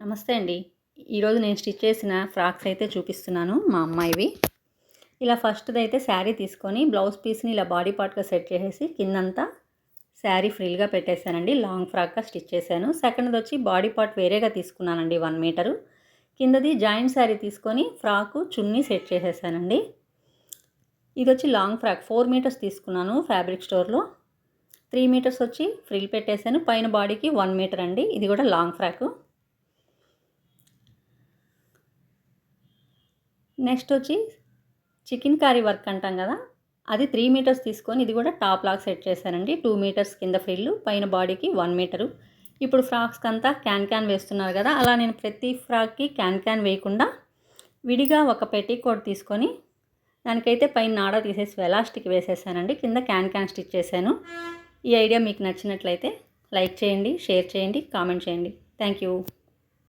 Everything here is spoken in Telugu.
నమస్తే అండి. ఈరోజు నేను స్టిచ్ చేసిన ఫ్రాక్స్ అయితే చూపిస్తున్నాను మా అమ్మాయివి. ఇలా ఫస్ట్‌దైతే శారీ తీసుకొని బ్లౌజ్ పీస్‌ని ఇలా బాడీ పార్ట్‌గా సెట్ చేసేసి కిందంతా శారీ ఫ్రిల్‌గా పెట్టేశానండి. లాంగ్ ఫ్రాక్‌గా స్టిచ్ చేశాను. సెకండ్‌దొచ్చి బాడీ పార్ట్ వేరేగా తీసుకున్నానండి 1 మీటరు. కిందది జాయింట్ శారీ తీసుకొని ఫ్రాకు చున్నీ సెట్ చేసేసానండి. ఇదొచ్చి లాంగ్ ఫ్రాక్ 4 మీటర్స్ తీసుకున్నాను ఫ్యాబ్రిక్ స్టోర్‌లో. 3 మీటర్స్ వచ్చి ఫ్రిల్ పెట్టేశాను. పైన బాడీకి 1 మీటర్ అండి. ఇది కూడా లాంగ్ ఫ్రాకు. నెక్స్ట్ వచ్చి చికెన్ కర్రీ వర్క్ అంటాం కదా, అది 3 మీటర్స్ తీసుకొని ఇది కూడా టాప్ లాగా సెట్ చేశానండి. 2 మీటర్స్ కింద ఫ్రిల్లు, పైన బాడీకి 1 మీటరు. ఇప్పుడు ఫ్రాక్స్కి అంతా క్యాన్ వేస్తున్నారు కదా, అలా నేను ప్రతి ఫ్రాక్కి క్యాన్ వేయకుండా విడిగా ఒక పెట్టికోట్ తీసుకొని దానికైతే పైన నాడ తీసేసి ఎలాస్టిక్ వేసేసానండి. కింద క్యాన్ స్టిచ్ చేశాను. ఈ ఐడియా మీకు నచ్చినట్లయితే లైక్ చేయండి, షేర్ చేయండి, కామెంట్ చేయండి. Thank you.